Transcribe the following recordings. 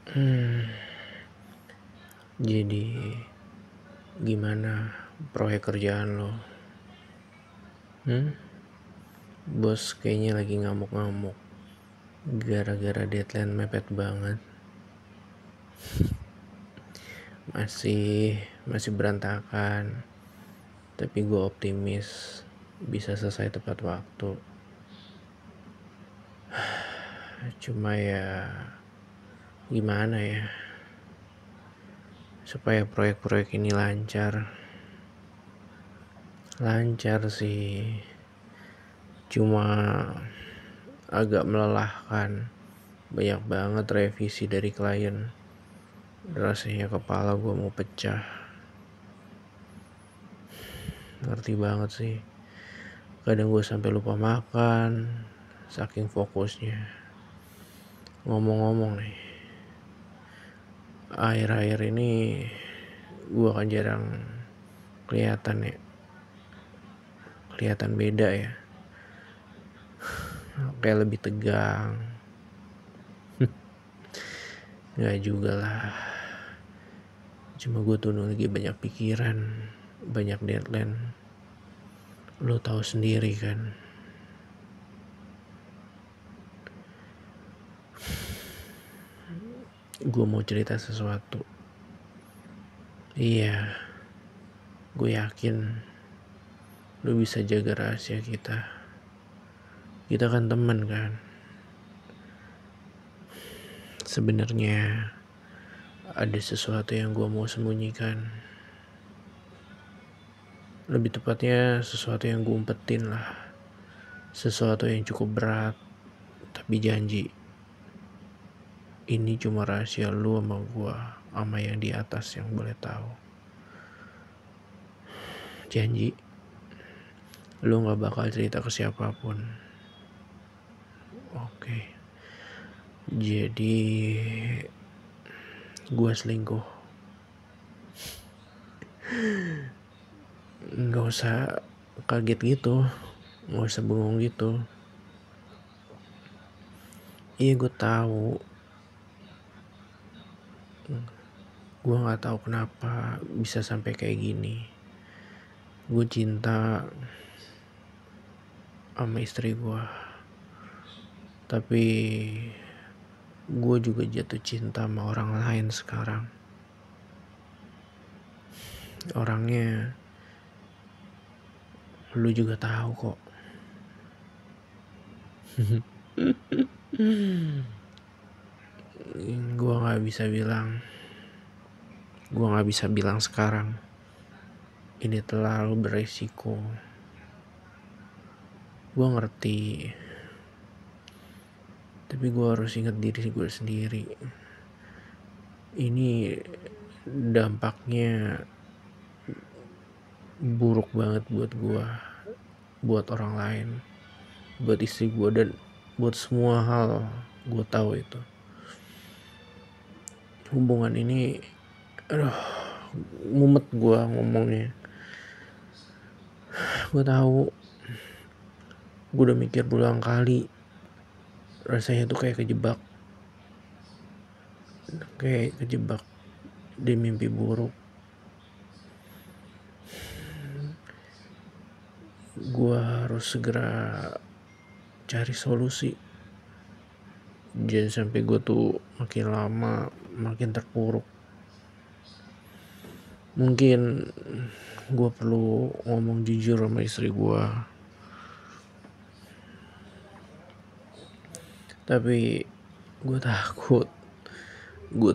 Hmm, jadi gimana proyek kerjaan lo? Hmm? Bos kayaknya lagi ngamuk-ngamuk gara-gara deadline mepet banget. Masih berantakan, tapi gue optimis bisa selesai tepat waktu. Cuma ya gimana ya, supaya proyek-proyek ini lancar sih, cuma agak melelahkan. Banyak banget revisi dari klien, rasanya kepala gue mau pecah. Ngerti banget sih, kadang gue sampai lupa makan saking fokusnya. Ngomong-ngomong nih, akhir-akhir ini gue kan jarang kelihatan beda ya, kayak lebih tegang. Nggak juga lah, cuma gue tuh lagi banyak pikiran, banyak deadline. Lo tahu sendiri kan. Gue mau cerita sesuatu. Iya, gue yakin lo bisa jaga rahasia kita. Kita kan temen kan. Sebenarnya ada sesuatu yang gue mau sembunyikan. Lebih tepatnya sesuatu yang gue umpetin lah. Sesuatu yang cukup berat. Tapi janji, ini cuma rahasia lu sama gue, sama yang di atas yang boleh tahu. Janji, lu gak bakal cerita ke siapapun. Oke. Jadi gue selingkuh. Gak usah kaget gitu, gak usah bengong gitu. Iya, gue tahu. Gue gak tahu kenapa bisa sampai kayak gini. Gue cinta sama istri gue, tapi gue juga jatuh cinta sama orang lain sekarang. Orangnya lu juga tahu kok. Gue nggak bisa bilang sekarang. Ini terlalu beresiko. Gue ngerti, tapi gue harus ingat diri gue sendiri. Ini dampaknya buruk banget buat gue, buat orang lain, buat istri gue, dan buat semua hal. Gue tahu itu. Hubungan ini, mumet gue ngomongnya. Gue tahu, gue udah mikir berulang kali. Rasanya tuh kayak kejebak di mimpi buruk. Gue harus segera cari solusi. Jangan sampai gue tuh makin lama makin terpuruk. Mungkin gue perlu ngomong jujur sama istri gue. Tapi gue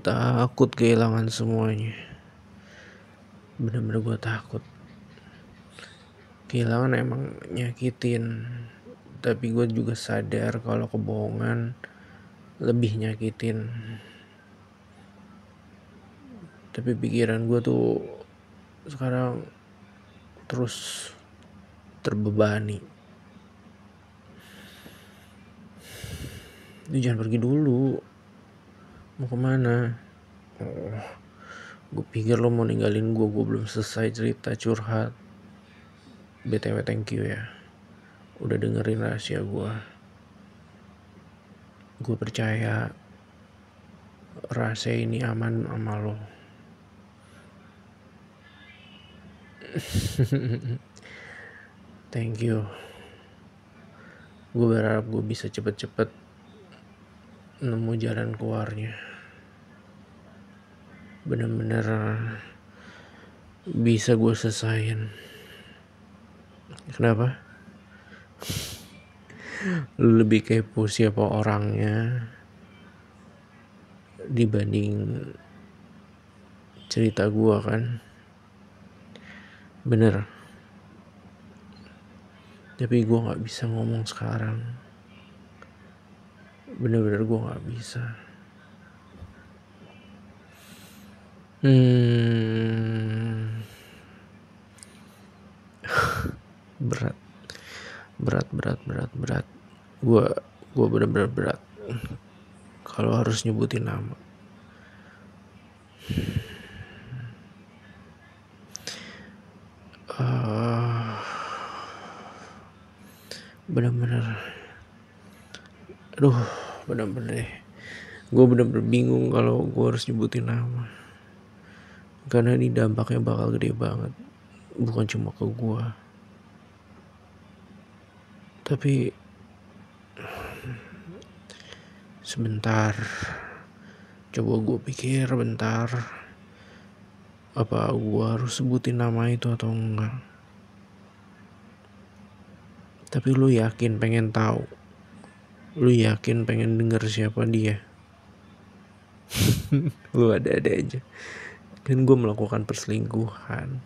takut kehilangan semuanya. Bener-bener gue takut. Kehilangan emang nyakitin, tapi gue juga sadar kalau kebohongan lebih nyakitin. Tapi pikiran gue tuh sekarang terus terbebani. Lu jangan pergi dulu. Mau kemana? Gue pikir lo mau ninggalin gue belum selesai cerita curhat. BTW thank you ya, udah dengerin rahasia gue. Gue percaya rahasia ini aman sama lo. Thank you. Gue berharap gue bisa cepet-cepet nemu jalan keluarnya. Bener-bener bisa gue selesain. Kenapa? Lebih kepo siapa orangnya dibanding cerita gue kan. Bener. Tapi gue gak bisa ngomong sekarang. Bener-bener gue gak bisa. Berat. Gue bener-bener berat kalau harus nyebutin nama. Bener-bener bener-bener gue bener-bener bingung kalau gue harus nyebutin nama, karena ini dampaknya bakal gede banget, bukan cuma ke gue, tapi sebentar, coba gue pikir bentar, apa gue harus sebutin nama itu atau enggak. Tapi lu yakin pengen tahu? Lu yakin pengen denger siapa dia? Lu ada-ada aja. Kan gue melakukan perselingkuhan.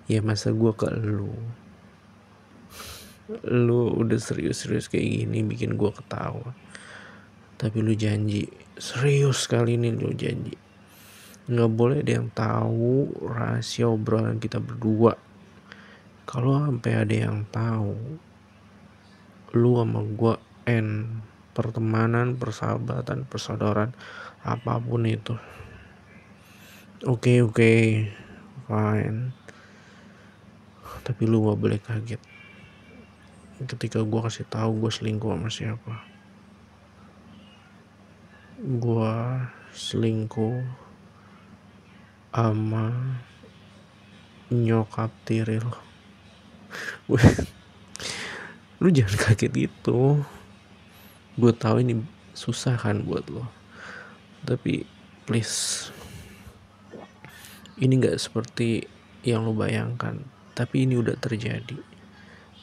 Ya masa gue ke lu? Lu udah serius-serius kayak gini bikin gue ketawa. Tapi lu janji, serius kali ini lu janji, nggak boleh ada yang tahu rahasia obrolan kita berdua. Kalau sampai ada yang tahu, lu sama gue end pertemanan, persahabatan, persaudaraan, apapun itu. Oke, fine. Tapi lu gak boleh kaget ketika gue kasih tahu gue selingkuh sama siapa. Gue selingkuh sama nyokap tiri lo. Lu jangan kaget gitu. Gue tahu ini susah kan buat lo, tapi please, ini gak seperti yang lo bayangkan, tapi ini udah terjadi.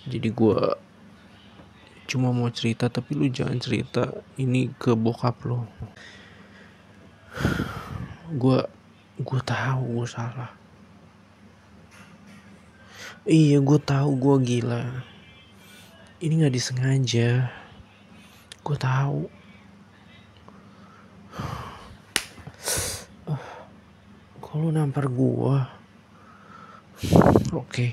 Jadi gue cuma mau cerita, tapi lu jangan cerita ini ke bokap lo. Gue tahu gue salah. Iya, gue tahu gue gila. Ini nggak disengaja. Gue tahu. Kalau nampar gue, oke.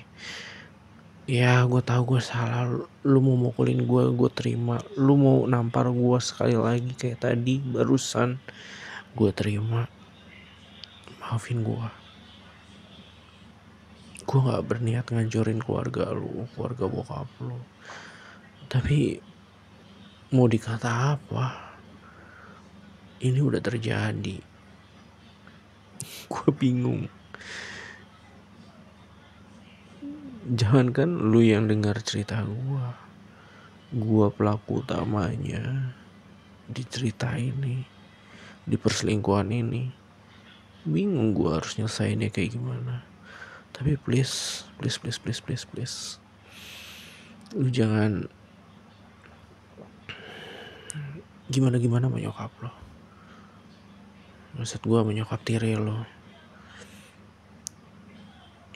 Ya, gue tahu gue salah. Lu mau mukulin gue terima. Lu mau nampar gue sekali lagi kayak tadi barusan, gue terima. Maafin gue. Gue gak berniat ngancurin keluarga lu, keluarga bokap lu. Tapi mau dikata apa? Ini udah terjadi. Gue bingung. Jangankan lu yang dengar cerita gue pelaku utamanya di cerita ini, di perselingkuhan ini. Bingung gue harus nyelesainnya kayak gimana. Tapi please, lu jangan gimana sama nyokap lo. Maksud gue sama nyokap tiri lo.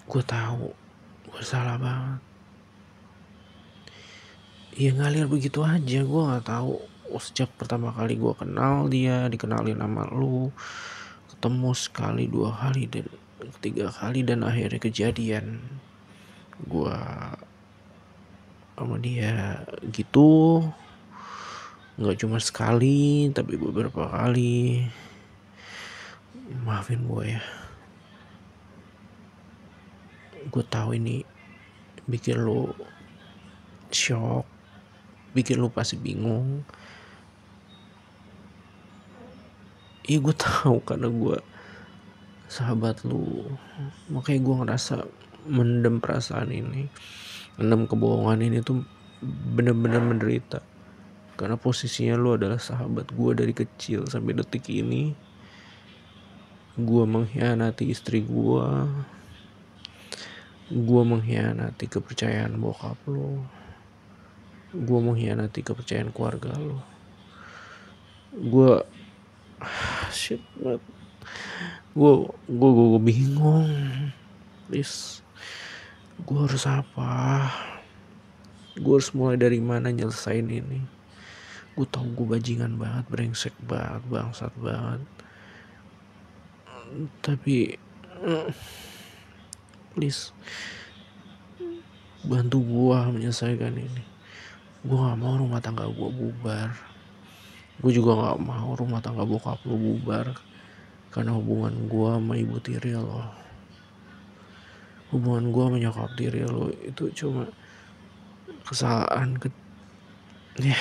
Gue tahu gue salah banget. Ya ngalir begitu aja. Gue gak tahu sejak pertama kali gue kenal dia, dikenalin sama lu, ketemu sekali, 2 kali, dan 3 kali, dan akhirnya kejadian. Gue sama dia gitu, nggak cuma sekali tapi beberapa kali. Maafin gue ya. Gue tahu ini bikin lo shock, bikin lo pasti bingung. Iya gue tahu karena gue sahabat lu, makanya gue ngerasa mendem perasaan ini, mendem kebohongan ini tuh bener-bener menderita. Karena posisinya lu adalah sahabat gue dari kecil sampai detik ini. Gue mengkhianati istri gue mengkhianati kepercayaan bokap lu, gue mengkhianati kepercayaan keluarga lu. Gue shit banget. Gue bingung. Please, gue harus apa? Gue harus mulai dari mana nyelesain ini? Gue tau gue bajingan banget, brengsek banget, bangsat banget. Tapi please, bantu gue menyelesaikan ini. Gue gak mau rumah tangga gue bubar. Gue juga gak mau rumah tangga bokap lu bubar. Karena hubungan gue sama ibu tiri lo, hubungan gue sama nyokap tiri lo itu cuma kesalahan ya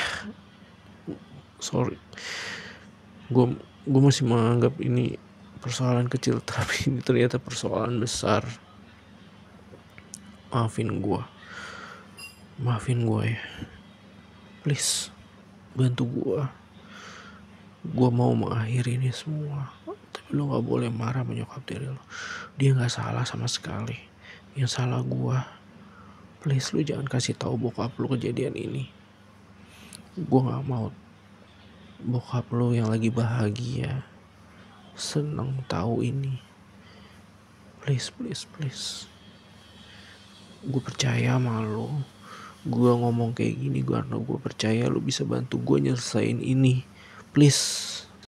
sorry, gue masih menganggap ini persoalan kecil, tapi ini ternyata persoalan besar. Maafin gue ya, please bantu gue mau mengakhiri ini semua. Tapi lo nggak boleh marah menyokap diri lo, dia nggak salah sama sekali, yang salah gue. Please lu jangan kasih tahu bokap lu kejadian ini. Gue nggak mau bokap lu yang lagi bahagia seneng tahu ini. Please, gue percaya sama lu. Gue ngomong kayak gini karena gue percaya lu bisa bantu gue nyelesain ini. Please.